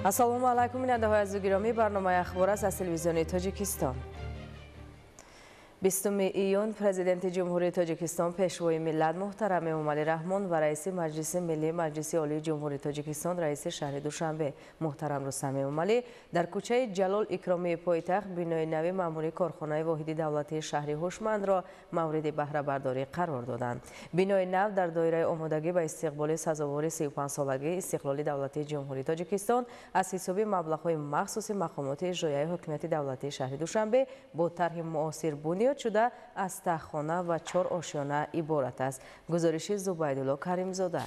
ассалому алайкум бинандаҳои азизу гиромӣ, барномаи ахбор аст аз телевизиони Тоҷикистон. 20 июн президенти ҷумҳурии Тоҷикистон пешвои миллат муҳтарам Эмомалӣ Раҳмон ва раиси маҷлиси миллии маҷлиси олии ҷумҳурии Тоҷикистон раиси шаҳри Душанбе муҳтарам Рустам Эмомалӣ дар кӯчаи Ҷалол Икромии пойтахт бинои нави маъмурии корхонаи воҳиди давлатии шаҳри ҳушмандро мавриди баҳрабардорӣ қарор доданд. Бинои нав дар доираи омодагӣ ба истиқболи сазовори 35-солагии истиқлоли давлатии ҷумҳурии Тоҷикистон аз ҳисоби маблағҳои махсуси мақомоти иҷроияи ҳокимияти давлатии шаҳри Душанбе бо тарҳи муосир бунёд шуда аз таххона ва 4 ошёна иборат аст. гузориши Зубайдулло Каримзода.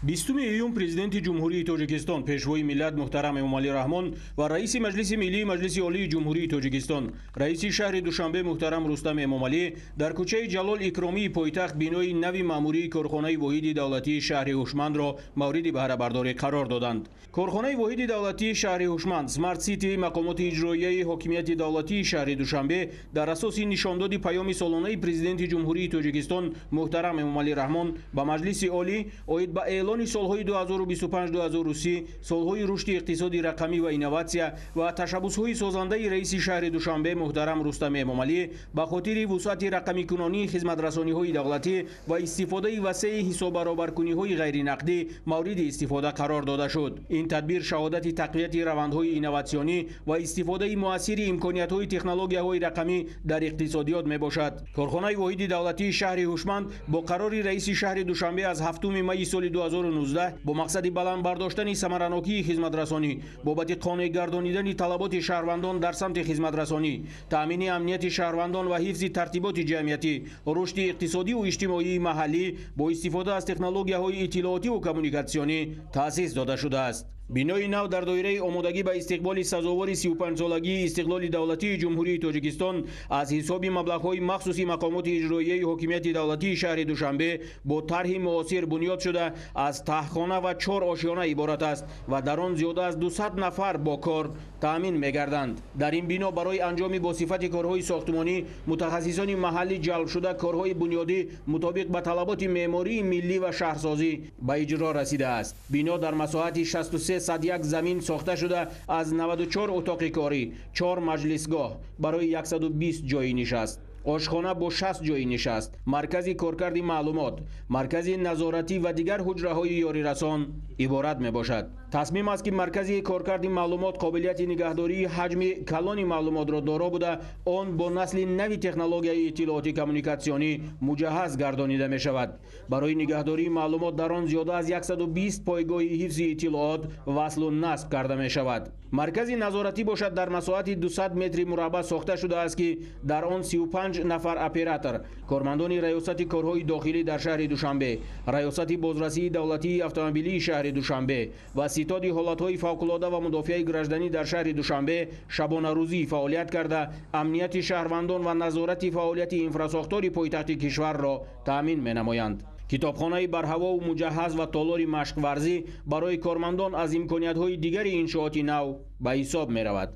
20 июн президенти ҷумҳурии Тоҷикистон пешвои миллат муҳтарам Эмомалӣ Раҳмон ва раиси маҷлиси миллии маҷлиси олии ҷумҳурии Тоҷикистон раиси шаҳри Душанбе муҳтарам Рустам Эмомалӣ дар кӯчаи Ҷалол Икромии пойтахт бинои нави маъмурии корхонаи воҳиди давлатии шаҳри ҳушмандро мавриди баҳрабардорӣ қарор доданд. корхонаи воҳиди давлатии шаҳри ҳушманд Smart City мақомоти иҷроияи ҳокимияти давлатии шаҳри Душанбе дар асоси нишондоди паёми солонаи президенти ҷумҳурии Тоҷикистон муҳтарам Эмомалӣ Раҳмон ба маҷлиси олӣ оид ба эълони солҳои 2025-2030 солҳои рушди иқтисоди рақамӣ ва инноватсия ва ташаббусҳои созандаи раиси шаҳри Душанбе муҳтарам Рустам Эмомалӣ ба хотири вусъати рақамикунонии хизматрасониҳои давлатӣ ва истифодаи васеи ҳисоббаробаркуниҳои ғайринақдӣ мавриди истифода қарор дода шуд. ин тадбир шаҳодати тақвияти равандҳои инноватсионӣ ва истифодаи муассири имкониятҳои технологияҳои рақамӣ дар иқтисодиёт мебошад. корхонаи воҳиди давлатии шаҳри ҳушманд бо қарори раиси шаҳри Душанбе аз 7 майи соли 2019 бо мақсади баланд бардоштани самаранокии хизматрасонӣ бобати қонеъ гардонидани талаботи шаҳрвандон дар самти хизматрасонӣ, таъмини амнияти шаҳрвандон ва ҳифзи тартиботи ҷамъиятӣ, рушди иқтисодиву иҷтимоии маҳаллӣ бо истифода аз технологияҳои иттилоотиву коммуникатсионӣ таъсис дода шудааст. бинои нав дар доираи омодагӣ ба истиқболи сазовори 35-солагии истиқлоли давлатии ҷумҳурии Тоҷикистон аз ҳисоби маблағҳои махсуси мақомоти иҷроияи ҳокимияти давлатии шаҳри Душанбе бо тарҳи муосир бунёд шуда аз таххона ва 4 ошёна иборат аст ва дар он зиёда аз 200 нафар бо кор таъмин мегарданд. дар ин бино барои анҷоми босифати корҳои сохтмонӣ мутахассисони маҳаллӣ ҷалб шуда корҳои бунёдӣ мутобиқ ба талаботи меъмории миллӣ ва шаҳрсозӣ ба иҷро расидааст. бино дар масоҳати 6301 замин сохта шуда аз 94 утоқи корӣ, 4 маҷлисгоҳ барои 120 ҷойи нишаст, ошхона бо 60 ҷойи нишаст, маркази коркарди маълумот, маркази назоратӣ ва дигар ҳуҷраҳои ёрирасон иборат мебошад. тасмим аст ки маркази коркарди маълумот қобилияти нигаҳдории ҳаҷми калони маълумотро доро буда он бо насли нави технологияи иттилооти коммуникатсионӣ муҷаҳҳаз гардонида мешавад. барои нигаҳдории маълумот дар он зиёда аз 120 пойгоҳи ҳифзи иттилоот васлу насб карда мешавад. маркази назоратӣ бошад дар масоҳати 200 метри мураббаъ сохта шудааст ки дар он 35 нафар оператор, кормандони раёсати корҳои дохилӣ дар шаҳри Душанбе, раёсати бозрасии давлатии автомобилии шаҳри Душанбе ва ситоди ҳолатҳои фавқулода ва мудофиаи гражданӣ дар шаҳри Душанбе шабонарӯзӣ фаъолият карда амнияти шаҳрвандон ва назорати фаъолияти инфрасохтори пойтахти кишварро таъмин менамоянд. китобхонаи барҳавову муҷаҳҳаз ва толори машқварзӣ барои кормандон аз имкониятҳои дигари иншооти нав ба ҳисоб меравад.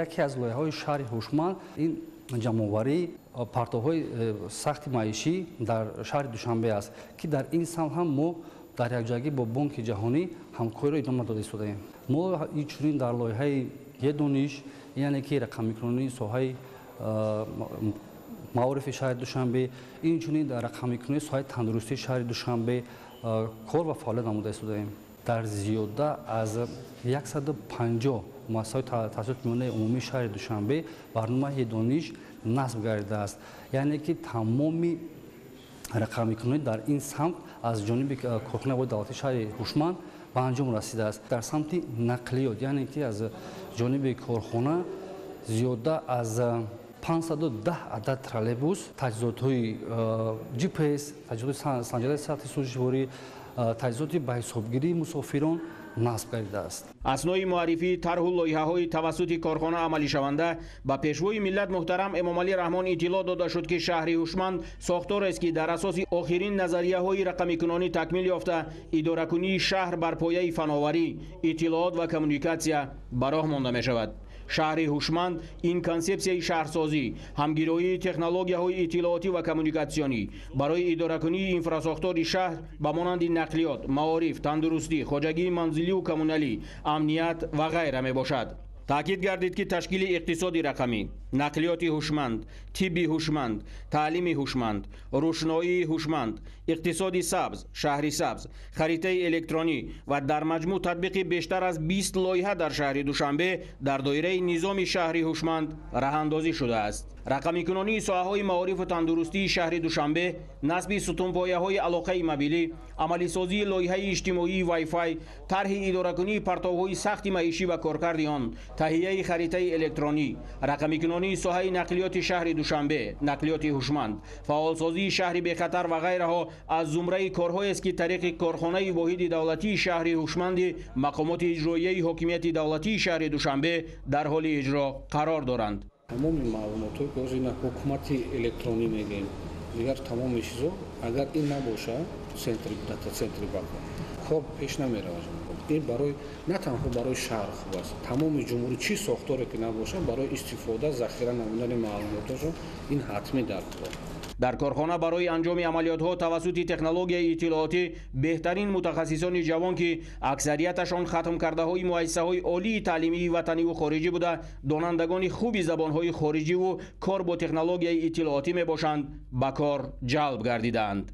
яке аз лоиҳаҳои шаҳри ҳушманд ин ҷамъоварии партовҳои сахти маишӣ дар шаҳри Душанбе аст ки дар ин самт ҳам мо дар якҷоягӣ бо бонки ҷаҳонӣ ҳамкориро идома дода истодаем. мо инчунин дар лоиҳаи едониш яъне ки рақамикунонии соҳаи маорифи шаҳри Душанбе, инчунин дар рақамикунонии соҳаи тандурустии шаҳри Душанбе кор ва фаъолият намуда истодаем. дар зиёда аз 150 муассисаҳои таҳсилоти миёнаи умумии шаҳри Душанбе барномаи дониш насб гардидааст. яъне ки тамоми рақамикунонӣ дар ин самт аз ҷониби корхонаи воҳиди давлатии шаҳри ҳушманд ба анҷом расидааст. дар самти нақлиёт яъне ки аз ҷониби корхона зиёда аз 510 адад троллейбус, таҷҳизотҳои GPS, таҷҳизоти санҷидаи сатҳи сӯзишворӣ, таҷҳизоти ба ҳисобгирии мусофирон насб гардидааст. аснои муаррифӣ тарҳу лоиҳаҳои тавассути корхона амалишаванда ба пешвои миллат муҳтарам Эмомалӣ Раҳмон иттилоъ дода шуд ки шаҳри ҳушманд сохторест ки дар асоси охирин назарияҳои рақамикунонӣ такмил ёфта идоракунии шаҳр бар пояи фановарӣ, иттилоот ва коммуникатсия ба роҳ монда мешавад. шаҳри ҳушманд ин консепсияи шаҳрсозӣ, ҳамгироии технологияҳои иттилоотӣ ва коммуникатсионӣ барои идоракунии инфраструктури шаҳр ба монанди нақлиёт, маориф, тандурустӣ, хоҷагии манзиливу коммуналӣ, амният ва ғайра мебошад. таъкид гардид ки ташкили иқтисоди рақамӣ, нақлиёти ҳушманд, тибби ҳушманд, таълими ҳушманд, рӯшноии ҳушманд, иқтисоди сабз, шаҳри сабз, харитаи электронӣ ва дар маҷмӯъ татбиқи бештар аз 20 лоиҳа дар шаҳри Душанбе дар доираи низоми шаҳри ҳушманд раҳандозӣ шудааст. рақамикунонии соҳаҳои маорифу тандурустии шаҳри Душанбе, насби сутунпояҳои алоқаи мобилӣ, амалисозии лоиҳаи иҷтимоии Wi-Fi, тарҳи идоракунии партовҳои сахти маишӣ ва коркарди он, таҳияи харитаи электронӣ, рақамикунонии соҳаи нақлиёти шаҳри Душанбе, нақлиёти ҳушманд, фаъолсозии шаҳри бехатар ва ғайраҳо аз зумраи корҳоест ки тариқи корхонаи воҳиди давлатии шаҳри ҳушманди мақомоти иҷроияи ҳокимияти давлатии шаҳри Душанбе дар ҳоли иҷро қарор доранд. тамоми маълумотҳои бозӣ на ҳукумати электронӣ мегӯем, дигар тамоми чизо агар ин набоша центри дата центри бако кор пеш намеравад. ин барои на танҳо барои шаҳр хуб аст, тамоми ҷумҳурӣ чӣ сохторе ки набоша барои истифода захира намудани маълумотҳошон ин ҳатмӣ дар кор. дар корхона барои анҷоми амалиётҳо тавассути технологияи иттилоотӣ беҳтарин мутахассисони ҷавон ки аксарияташон хатмкардаҳои муассисаҳои олии таълимии ватаниву хориҷӣ буда донандагони хуби забонҳои хориҷиву кор бо технологияи иттилоотӣ мебошанд, ба кор ҷалб гардидаанд.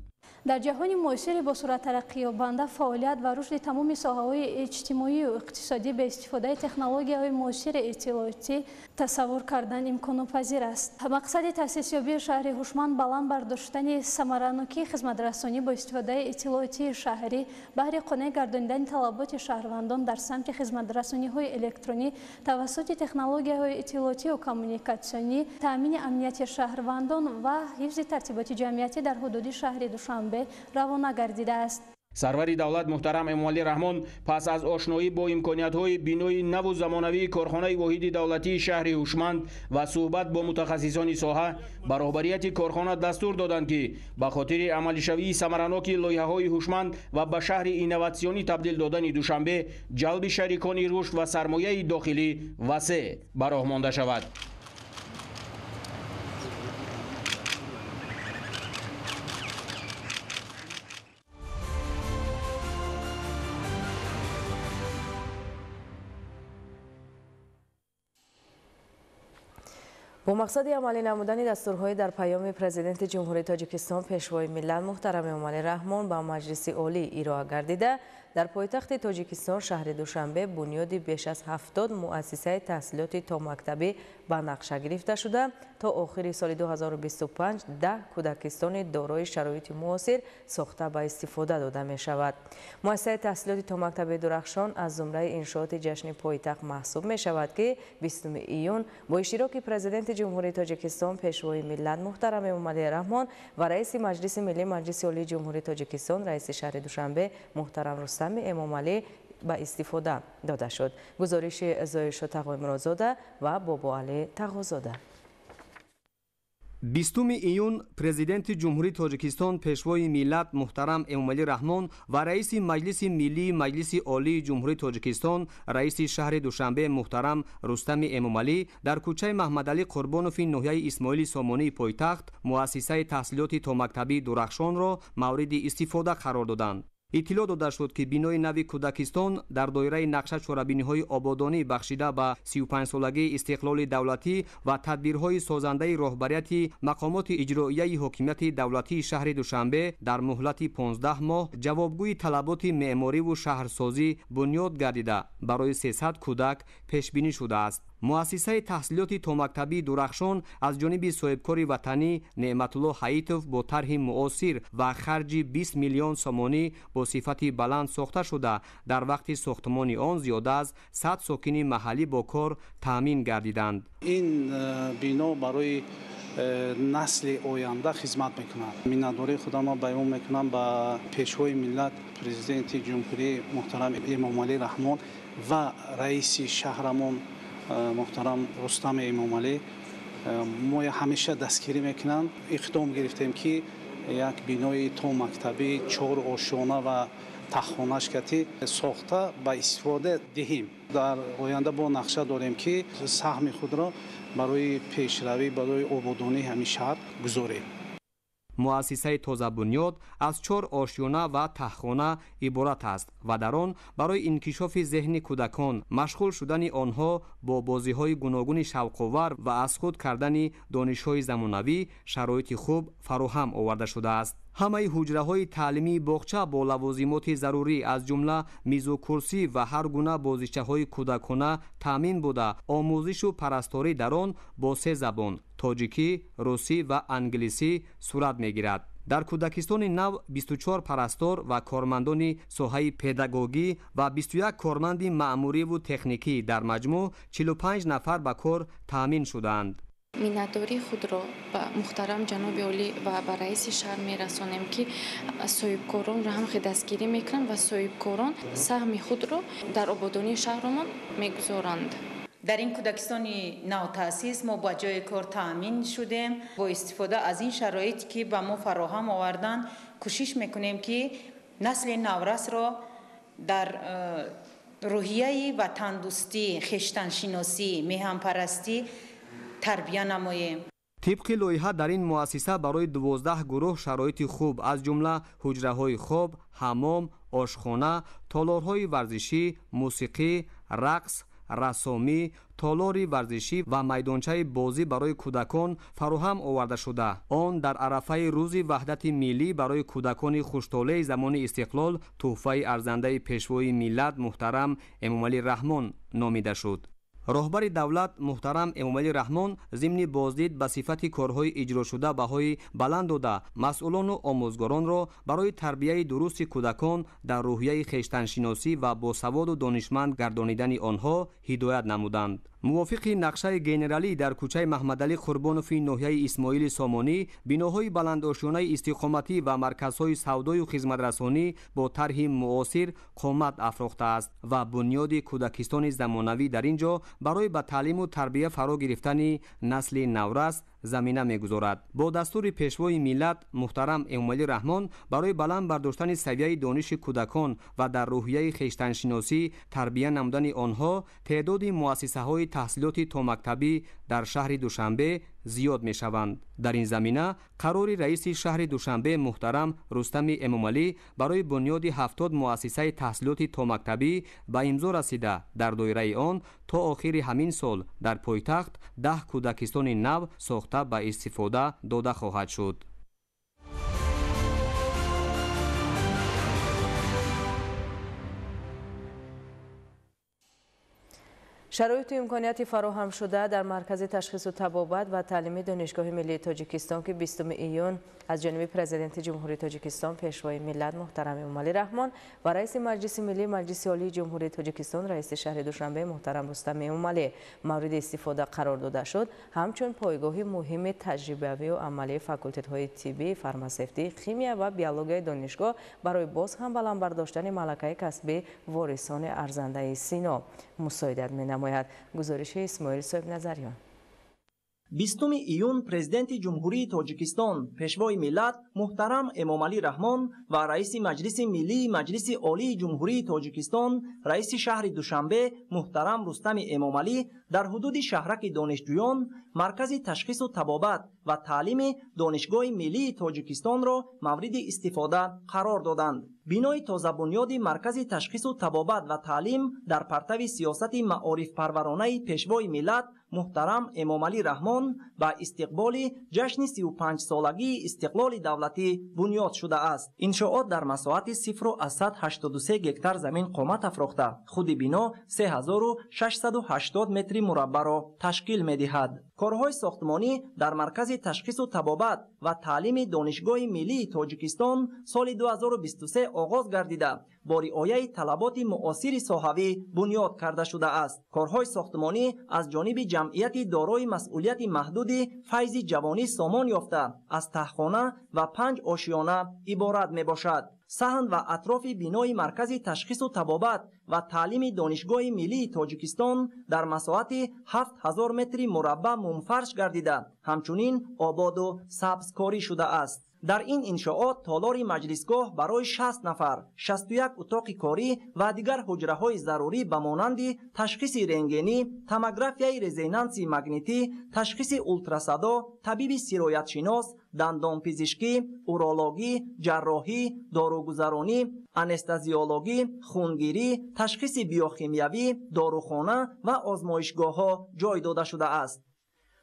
дар ҷаҳони муосири бо сурат тараққиёбанда фаъолият ва рушди тамоми соҳаҳои иҷтимоию иқтисодӣ бе истифодаи технологияҳои муосири иттилоотӣ тасаввур кардан имконпазир аст. мақсади таъсисёбии шаҳри ҳушманд баланд бардоштани самаранокии хизматрасонӣ бо истифодаи иттилоотии шаҳрӣ баҳри қонеъ гардонидани талаботи шаҳрвандон дар самти хизматрасониҳои электронӣ тавассути технологияҳои иттилоотию коммуникатсионӣ, таъмини амнияти шаҳрвандон ва ҳифзи тартиботи ҷамъиятӣ дар ҳудуди шаҳри Душанбе равона гардидааст. сарвари давлат муҳтарам Эмомалӣ Раҳмон пас аз ошноӣ бо имкониятҳои бинои наву замонавии корхонаи воҳиди давлатии шаҳри ҳушманд ва суҳбат бо мутахассисони соҳа ба роҳбарияти корхона дастур доданд ки ба хотири амалишавии самараноки лоиҳаҳои ҳушманд ва ба шаҳри инноватсионӣ табдил додани Душанбе ҷалби шарикони рушд ва сармояи дохилӣ васеъ ба роҳ монда шавад. бо мақсади амалӣ намудани дастурҳои дар паёми президенти ҷумҳурии Тоҷикистон пешвои миллат муҳтарам Эмомалӣ Раҳмон ба Маҷлиси олӣ ироа гардида, дар пойтахти Тоҷикистон шаҳри Душанбе бунёди беш аз 70 муассисаи таҳсилоти томактабӣ ба нақша гирифта шуда, то охири соли 2025 10 кӯдакистони дорои шароити муосир сохта ба истифода дода мешавад. муассисаи таҳсилоти томактабии Дурахшон аз зумраи иншооти ҷашни пойтахт маҳсуб мешавад ки 20 июн бо иштироки президенти ҷумҳурии Тоҷикистон пешвои миллат муҳтарам Эмомалӣ Раҳмон ва раиси Маҷлиси Миллӣ Маҷлиси Олии Ҷумҳурии Тоҷикистон раиси шаҳри Душанбе муҳтарам Рустами Эмомалӣ ба истифода дода шуд. гузориши Зоиша Тағоимуродзода ва Бобоалӣ Тағозода. 20 июн президенти ҷумҳурии Тоҷикистон пешвои миллат муҳтарам Эмомалӣ Раҳмон ва раиси Маҷлиси Миллии Маҷлиси Олии Ҷумҳурии Тоҷикистон раиси шаҳри Душанбе муҳтарам Рустами Эмомалӣ дар кӯчаи Маҳмадалӣ Қурбонови ноҳияи Исмоили Сомонии пойтахт муассисаи таҳсилоти томактабии Дурахшонро мавриди истифода қарор доданд. иттилоъ дода шуд ки бинои нави кӯдакистон дар доираи нақша чорабиниҳои ободонӣ бахшида ба 35-солагии истиқлоли давлатӣ ва тадбирҳои созандаи роҳбарияти мақомоти иҷроияи ҳокимияти давлатии шаҳри Душанбе дар муҳлати 15 моҳ ҷавобгӯи талаботи меъмориву шаҳрсозӣ бунёд гардида барои 300 кӯдак пешбинӣ шудааст. муассисаи таҳсилоти томактабии Дурахшон аз ҷониби соҳибкори ватанӣ Неъматулло Ҳаитов бо тарҳи муосир ва харҷи 20 миллион сомонӣ бо сифати баланд сохта шуда, дар вақти сохтмони он зиёда аз 100 сокини маҳаллӣ бо кор таъмин гардиданд. ин бино барои насли оянда хизмат мекунад. миннатдории худамро баён мекунам ба пешвои миллат президенти ҷумҳурии муҳтарам Эмомалӣ Раҳмон ва раиси шаҳрамон муҳтарам Рустами Эмомалӣ. мо ҳамеша дастгирӣ мекунем, иқдом гирифтем ки як бинои томактабӣ 4 ошона ва таххонаш кати сохта ба истифода диҳем. дар оянда бо нақша дорем ки саҳми худро барои пешравӣ барои ободонии ҳамин шаҳр гузорем. муассисаи тозабунёд аз 4 ошёна ва таҳхона иборат аст ва дар он барои инкишофи зеҳни кӯдакон, машғул шудани онҳо бо бозиҳои гуногуни шавқовар ва аз худ кардани донишҳои замонавӣ шароити хуб фароҳам оварда шудааст. ҳамаи ҳуҷраҳои таълимии боғча бо лавозимоти зарурӣ аз ҷумла мизу курсӣ ва ҳар гуна бозичаҳои кӯдакона таъмин буда, омӯзишу парасторӣ дар он бо 3 забон тоҷикӣ, русӣ ва англисӣ сурат мегирад. дар кӯдакистони нав 24 парастор ва кормандони соҳаи педагогӣ ва 21 корманди маъмуриву техникӣ дар маҷмӯъ 45 нафар ба кор таъмин шудаанд. миннатдории худро ба муҳтарам ҷаноби олӣ ва ба раиси шаҳр мерасонем ки соҳибкоронро ҳам дастгирӣ мекунанд ва соҳибкорон саҳми худро дар ободонии шаҳрмон мегузоранд. дар ин кӯдакистони навтаъсис мо ба ҷои кор таъмин шудем. бо истифода аз ин шароит ки ба мо фароҳам овардан кӯшиш мекунем ки насли наврасро дар рӯҳияи ватандӯстӣ, хештаншиносӣ, меҳанпарастӣ тарбия намоем. тибқи лоиҳа дар ин муассиса барои 12 гурӯҳ шароити хуб аз ҷумла ҳуҷраҳои хоб, ҳаммом, ошхона, толорҳои варзишӣ, мусиқӣ, рақс, рассомӣ, толори варзишӣ ва майдончаи бозӣ барои кӯдакон фароҳам оварда шуда. он дар арафаи рӯзи ваҳдати миллӣ барои кӯдакони хуштолаи замони истиқлол тӯҳфаи арзандаи пешвои миллат муҳтарам Эмомалӣ Раҳмон номида шуд. роҳбари давлат муҳтарам Эмомалӣ Раҳмон зимни боздид ба сифати корҳои иҷрошуда баҳои баланд дода масъулону омӯзгоронро барои тарбияи дурусти кӯдакон дар рӯҳияи хештаншиносӣ ва босаводу донишманд гардонидани онҳо ҳидоят намуданд. мувофиқи нақшаи генералӣ дар кӯчаи Маҳмадалӣ Қурбонови ноҳияи Исмоили Сомонӣ биноҳои баландошёнаи истиқоматӣ ва марказҳои савдою хизматрасонӣ бо тарҳи муосир қомат афрохтааст ва бунёди кӯдакистони замонавӣ дар ин ҷо барои ба таълиму тарбия фаро гирифтани насли наврас замина мегузорад. бо дастури пешвои миллат муҳтарам Эмомалӣ Раҳмон барои баланд бардоштани савияи дониши кӯдакон ва дар рӯҳияи хештаншиносӣ тарбия намудани онҳо теъдоди муассисаҳои таҳсилоти томактабӣ дар шаҳри Душанбе зиёд мешаванд. дар ин замина қарори раиси шаҳри Душанбе муҳтарам Рустами Эмомалӣ барои бунёди 70 муассисаи таҳсилоти томактабӣ ба имзо расида дар доираи он то охири ҳамин сол дар пойтахт 10 кӯдакистони нав сохта ба истифода дода хоҳад шуд. شرایط و امکانیات فراهم شده در مرکز تشخیص و طبابت و تعلیم دانشگاه ملی تاجیکستان که 20 ایون از جانب پرزیدنت جمهوری تاجیکستان پیشوای ملت محترم امامعلی رحمان و رئیس مجلس ملی مجلس عالی جمهوری تاجیکستان رئیس شهر دوشنبه محترم رستم امامعلی مورد استفاده قرار داده شد، همچون پایگاه مهم تجربوی و عملی فاکولت‌های طبی، فارماسیتی، شیمی و بیولوژی دانشگاه برای باز هم بلند برداشتن ملکه کسبی وارثان ارزنده سینا مساعدت می‌نماید. گزارش اسماعیل صاحب نظریان. 20 ایون پرزیدنت جمهوری تاجیکستان پیشوای ملت محترم امامعلی رحمان و رئیس مجلس ملی مجلس عالی جمهوری تاجیکستان رئیس شهر دوشنبه محترم رستم امامعلی در حدود شهرک دانشجویان مرکز تشخیص و طبابت و تعلیم دانشگاه ملی تاجیکستان را مورد استفاده قرار دادند. بینای تازه بنیاد مرکز تشخیص و طبابت و تعلیم در پرتو سیاست معارف پرورانه پیشوای ملت محترم امامعلی رحمان با استقبال جشن 35 سالگی استقلال دولتی بنیاد شده است. انشاءات در مساحت 0.183 هکتار زمین قامت افروخته، خود بنا 3680 متر مربع را تشکیل می‌دهد. کارهای ساختمانی در مرکز تشخیص و طبابت و تعلیم دانشگاه ملی تاجیکستان سال 2023 آغاز گردیده با رعایت طلبات معاصر ساحوی بنیاد کرده شده است. کارهای ساختمانی از جانب جمعیت دارای مسئولیت محدود فیض جوانی سامان یافته از تهخانه و 5 آشیانه عبارت می باشد. صحن و اطراف بینای مرکز تشخیص و طبابت و تعلیم دانشگاه ملی تاجیکستان در مساحت 7000 متر مربع منفرش گردیده، همچنین آباد و سبزکاری شده است. در این انشاءات تالار مجلسگاه برای 60 نفر، 61 اتاق کاری و دیگر حجره‌های ضروری به مانند تشخیص رنگینی، توموگرافی رزونانس مگنیتی، تشخیص اولتراسادا، طبیب سیرایت‌شناس، دندانپزشکی، اورولوژی، جراحی، داروگذرانی، انستزیولوژی، خونگیری، تشخیص بیوشیمیایی، داروخانه و آزمایشگاه‌ها جای داده شده است.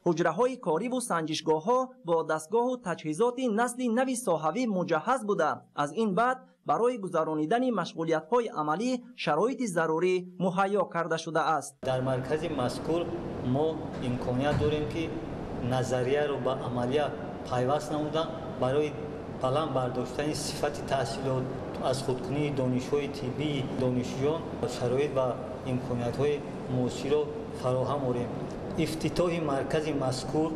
حجره‌های کاری و سنجشگاه‌ها با دستگاه و تجهیزات نسل نوی صحوی مجهز بوده. از این بعد برای گذرانیدن مشغولیت‌های عملی شرایط ضروری مهیا کرده شده است. در مرکز مذکور ما امکانیت داریم که نظریه رو با عملیه پیوست نموده برای پلان برداشتن صفت تحصیلات از خودکنی دانش‌های طبی دانشجویان شرایط و امکانیت‌های معاصر رو فراهم آوریم. افتتاح مرکز مذکور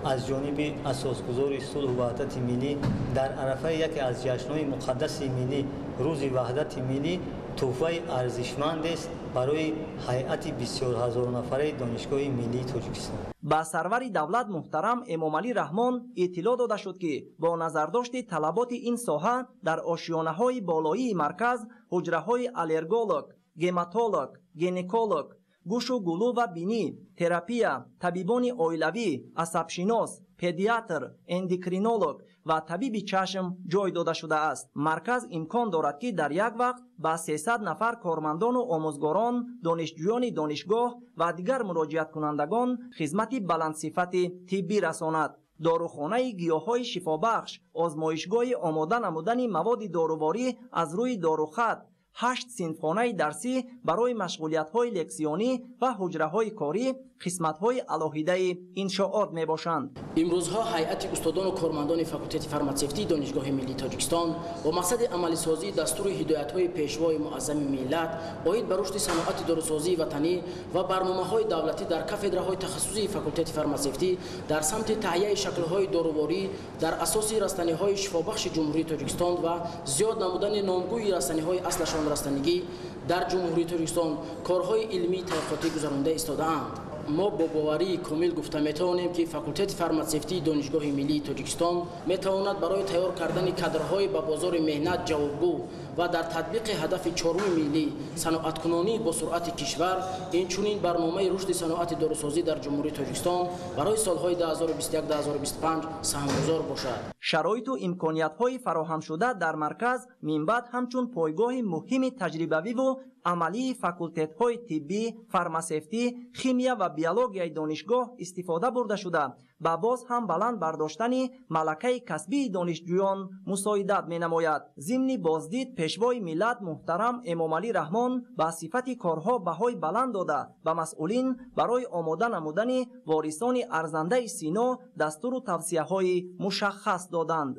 از جانب اساسگزار صلح و وحدت ملی در عرفه یکی از جشن‌های مقدس ملی روز وحدت ملی تحفه ارزشمند است برای هیئت بسیار هزار نفره دانشگاه ملی تاجیکستان. با سرور دولت محترم امامعلی رحمان اطلاع داده شد که با نظرداشت طلبات این ساحه در آشیانه‌های بالایی مرکز حجره‌های آلرگولوژ، گماتولوژ، گینکولوژ، گوش و گلو و بینی، تراپیا، طبیبان اویلوی، عصبشناس، پدیاتر، اندوکرینولوژ و طبیب چشم جای داده شده است. مرکز امکان دارد که در یک وقت با 300 نفر کارمندان و آموزگاران، دانشجویان دانشگاه و دیگر مراجعت کنندگان خدمت بلندصفت طبی رساند. داروخانه گیاهای شفابخش، آزمایشگاه آماده نمودن مواد داروواری از روی داروخط، 8 صنفخانه درسی برای مشغولیت‌های لکسیونی و حجره‌های کاری قسمت‌های علاهیده انشاءات می‌باشند. امروزها هیئت استادان و کارمندان فاکولته فارماسیفتی دانشگاه ملی تاجیکستان با مقصد عملی سازی دستور هدایت‌های پیشوای معظم ملت باید به رشد صنعت داروسازی وطنی و برنامه‌های دولتی در کافدرهای تخصصی فاکولته فارماسیفتی در سمت تهیه شکل‌های داروواری در اساس رستنی‌های شفابخش جمهوری تاجیکستان و زیاد نمودن نامگوی رستنی‌های اصلشان رستنیگی در جمهوری تاجیکستان کارهای علمی تحقیقاتی گذرانده ایستاده‌اند. ما با باوری کامل گفته میتوانیم که فاکولته فارماسیفتی دانشگاه ملی تاجیکستان میتواند برای تیار کردن کادرهای به بازار مهنت جوابگو و در تطبیق هدف چهارم ملی صنعت‌کنانی با سرعت کشور اینچنین برنامه رشد صنعت داروسازی در جمهوری تاجیکستان برای سالهای 2021-2025 سهامگذار باشد. شرایط و امکانیت‌های فراهم شده در مرکز منبع همچون پایگاه مهم تجربوی و عملی فاکولته‌های طبی، فارماسیفتی، شیمیا و بیولوژی دانشگاه استفاده برده شده و باز هم بلند برداشتن ملکه کسبی دانشجویان مساعدت می‌نماید. ضمن بازدید پیشوای ملت محترم امامعلی رحمان با صفت کارها بهای بلند داده و مسئولین برای آماده نمودن وارثان ارزنده سینا دستور و توصیه‌های مشخص دادند.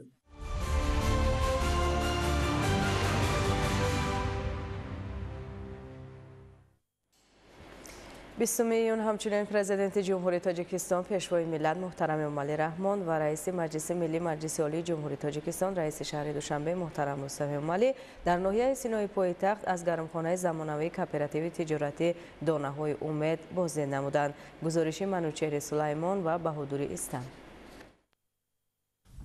20 میلیون همچنین پرزیدنت جمهوری تاجیکستان پیشوای ملت محترم امامعلی رحمان و رئیس مجلس ملی مجلس عالی جمهوری تاجیکستان رئیس شهر دوشنبه محترم رستم امامعلی در ناحیه سینای پایتخت از گرمخانه زمانوی کوپراتیو تجارتی دانه‌های امید بازدید نمودند. گزارش منوچهر سلیمان و بهادری استان.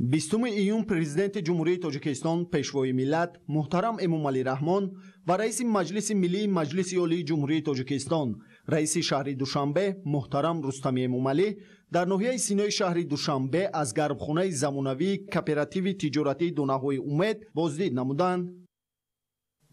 20 ایون پرزیدنت جمهوری تاجیکستان پیشوای ملت محترم امامعلی رحمان و رئیس مجلس ملی مجلس عالی جمهوری تاجیکستان رئیس شهر دوشنبه محترم رستم امامعلی در ناحیه سینای شهر دوشنبه از گرمخانه زمانوی کوپراتیو تجارتی دانه‌های امید بازدید نمودند.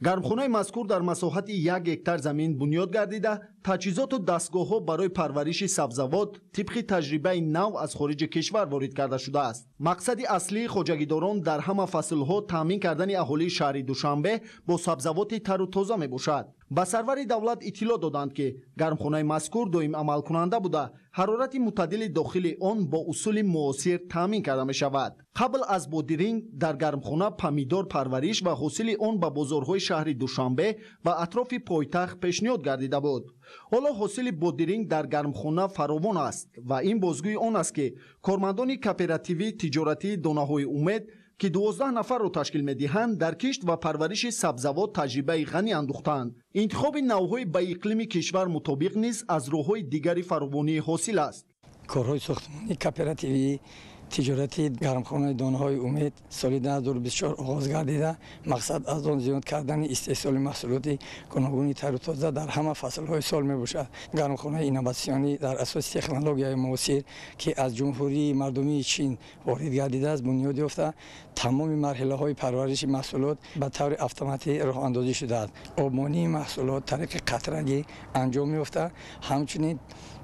گرمخانه مذکور در مساحت 1 هکتار زمین بنیاد گردیده تجهیزات و دستگاه‌ها برای پرورش سبزوات طبق تجربه نو از خارج کشور وارد کرده شده است. مقصد اصلی خواجگیداران در همه فصل‌ها تامین کردن اهالی شهر دوشنبه با سبزوات تر و تازه میباشد. با سرور دولت اطلاع دادند که گرمخانه مذکور دائم عمل کننده بوده حرارت معتدل داخل آن با اصول معاصر تامین کرده می شود. قبل از بادرینگ در گرمخانه پمیدار پرورش و حاصل آن به بازارهای شهر دوشنبه و اطراف پایتخت پیشنهاد گردیده بود. حالا حاصل بادرینگ در گرمخانه فراوان است و این بازگوی آن است که کارمندان کوپراتیو تجارتی دانه‌های امید که 12 نفر را تشکیل می‌دهند در کشت و پرورش سبزوات تجربه غنی اندوختند. انتخاب نوع‌های به اقلیم کشور مطابق نیز از راه‌های دیگری فراوانی حاصل است. کارهای ساختمانی کوپراتیوی تجارتی گرمخانه دانه‌های امید سال 2024 آغاز گردیده. مقصد از آن زیاد کردن استحصال محصولات گوناگون تر و تازه در همه فصل‌های سال میباشد. گرمخانه اینواسیونی در اساس تکنولوژی معاصر که از جمهوری مردمی چین وارد گردیده است بنیاد یافته. تمام مرحله‌های پرورش محصولات به طور اتوماتیک راه اندازی شده است. آبمانی محصولات طریق قطرگی انجام می‌یافته. همچنین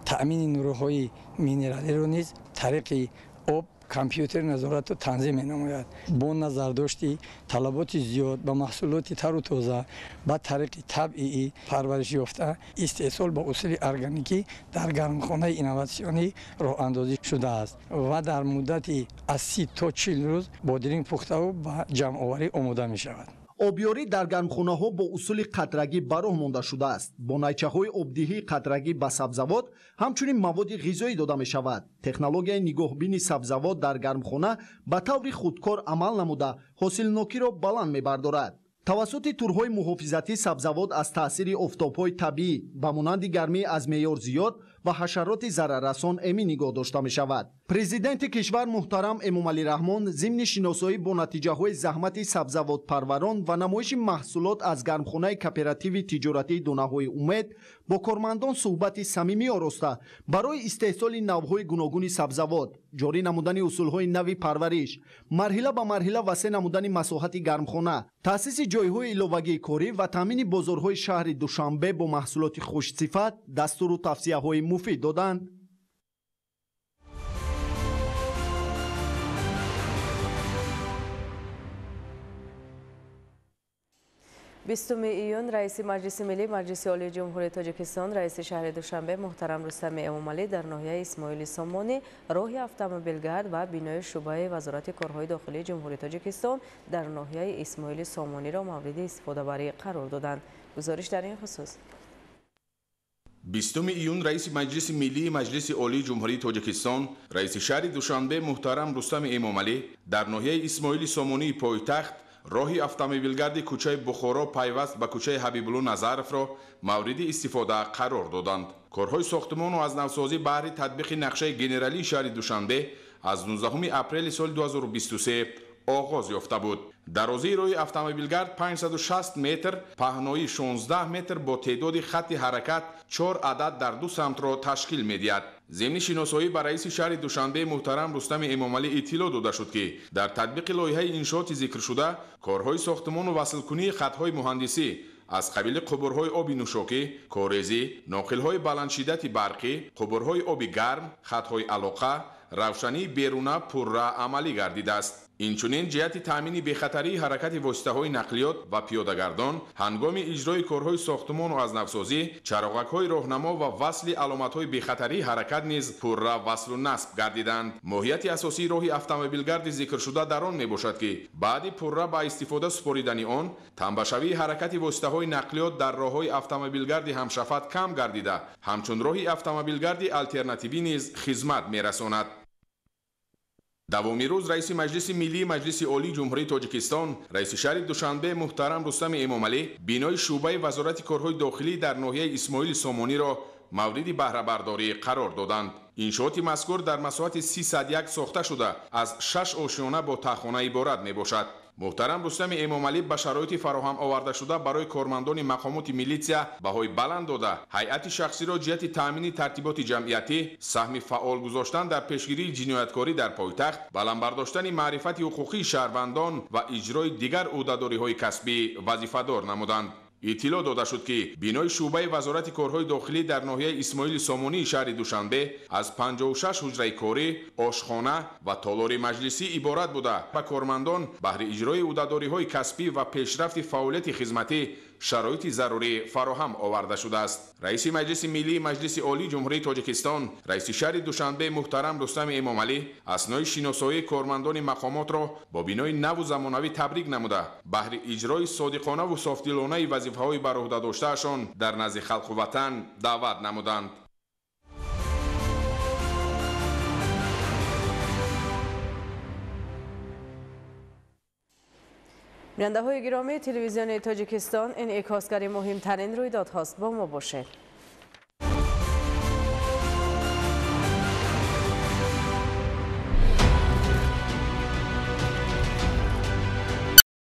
تأمین نیروهای مینرالی را نیز طریق آب کامپیوتر نظارت و تنظیم می‌نماید. با نظر داشتی طلبات زیاد به محصولات تر و تازه با طریق طبیعی پرورش یافته استحصال با اصول ارگانیکی در گرمخانه اینواسیونی راه اندازی شده است و در مدتی از 30 تا 40 روز بادرینگ پخته و به جمع آوری آماده می شود. آبیاری در گرمخانه‌ها با اصول قطرگی براه مانده شده است. با نیچه‌های آبدهی قطرگی به سبزوات همچنین مواد غذایی داده می شود. تکنولوژی نگاهبینی سبزوات در گرمخانه به طور خودکار عمل نموده حاصلناکی را بلند می‌بردارد. توسط تورهای محافظتی سبزوات از تاثیر آفتاب‌های طبیعی به مانند گرمی از معیار زیاد و حشرات ضرررسان امین نگاه داشته می شود. پرزیدنت کشور محترم امامعلی رحمان ضمن شناسایی با نتیجه‌های زحمت سبزوات پروران و نمایش محصولات از گرمخانه کооپراتیو تجارتی دانه‌های امید با کارمندان صحبت صمیمی آراسته برای استحصال نوع‌های گوناگون سبزوات، جاری نمودن اصول‌های نوی پرورش، مرحله به مرحله وسع نمودن مساحت گرمخانه، تأسیس جایهای علاوگی کاری و تامین بازارهای شهر دوشنبه با محصولات خوش‌صفت دستور و توصیه‌های مفید دادند. 20 ایون رئیس مجلس ملی مجلس عالی جمهوری تاجیکستان رئیس شهر دوشنبه محترم رستم امامعلی در ناحیه اسماعیل سامانی راه اتومبیلگرد و بینای شعبه وزارت کارهای داخلی جمهوری تاجیکستان در ناحیه اسماعیل سامانی را مورد استفاده بری قرار دادند. گزارش در این خصوص 20 ایون رئیس مجلس ملی مجلس عالی جمهوری تاجیکستان رئیس شهر دوشنبه محترم رستم امامعلی در ناحیه اسماعیل سامانی پایتخت راهی اتومبیلگرد کوچه بخارا پیوست به کوچه حبیبالله نظرف را مورد استفاده قرار دادند. کارهای ساختمان و از نوسازی بهر تطبیق نقشه گنرالی شهر دوشنبه از 19 اپریل سال 2023 آغاز یافته بود. درازی راه اتومبیلگرد 560 متر، پهنایی 16 متر با تعداد خط حرکت 4 عدد در دو سمت را تشکیل می‌دهد. ضمن شناسایی بر رئیس شهر دوشنبه محترم رستم امامعلی اطلاع داده شد که در تطبیق لایحه انشاءات ذکر شده کارهای ساختمان و وصل‌کنی خط‌های مهندسی از قبیل قبرهای آبی نوشاکی، کاریزی، ناقل‌های بلندشدت برقی، قبرهای آبی گرم، خط‌های علاقه، روشنی بیرونه پرره عملی گردیده است. اینچنین جهت تامین بخطری حرکت واسطه‌های نقلیات و پیاده‌گردان هنگام اجرای کارهای ساختمان و از نوسازی چراغک‌های راهنما و وصل علامت‌های بخطری حرکت نیز پرره وصل و نصب گردیدند. ماهیت اساسی راه اتومبیلگرد ذکر شده در آن میباشد که بعد پرره با استفاده سپاریدن آن تنبشوی حرکت واسطه‌های نقلیات در راه‌های اتومبیلگرد همشفت کم گردیده همچون راه اتومبیلگرد آلترناتیوی نیز خدمت می‌رساند. دومی روز رئیس مجلس ملی مجلس عالی جمهوری تاجیکستان رئیس شهر دوشنبه محترم رستم امامعلی بینای شعبه وزارت کارهای داخلی در ناحیه اسماعیل سامانی را مورد بهره برداری قرار دادند. انشاءات مذکور در مساحت 301 ساخته شده از 6 آشیانه با تخانه عبارت میباشد. محترم رستم امامعلی به شرایط فراهم آورده شده برای کارمندان مقامات میلیسیا بهای بلند داده هیئت شخصی را جهت تامین ترتیبات جمعیتی سهم فعال گذاشتن در پیشگیری جنایتکاری در پایتخت، بلند برداشتن معرفت حقوقی شهروندان و اجرای دیگر عهده‌داری‌های کسبی وظیفه‌دار نمودند. اطلاع داده شد که بینای شعبه وزارت کارهای داخلی در ناحیه اسماعیل سامانی شهر دوشنبه از 56 حجره کاری، آشخانه و تالار مجلسی عبارت بوده و کارمندان بهر اجرای عهده‌داری‌های کسبی و پیشرفت فعالیت خدمتی شرایط ضروری فراهم آورده شده است. رئیس مجلس ملی مجلس عالی جمهوری تاجیکستان رئیس شهر دوشنبه محترم رستم امامعلی اثنای شناسایی کارمندان مقامات را با بینای نو و زمانوی تبریک نموده بهر اجرای صادقانه و صافدلانه وظیفه‌های بر عهده داشته‌شان در نزد خلق و وطن دعوت نمودند. بیننده های گرامی، تلویزیون تاجیکستان انعکاسگر مهمترین رویدادهاست. با ما باشید.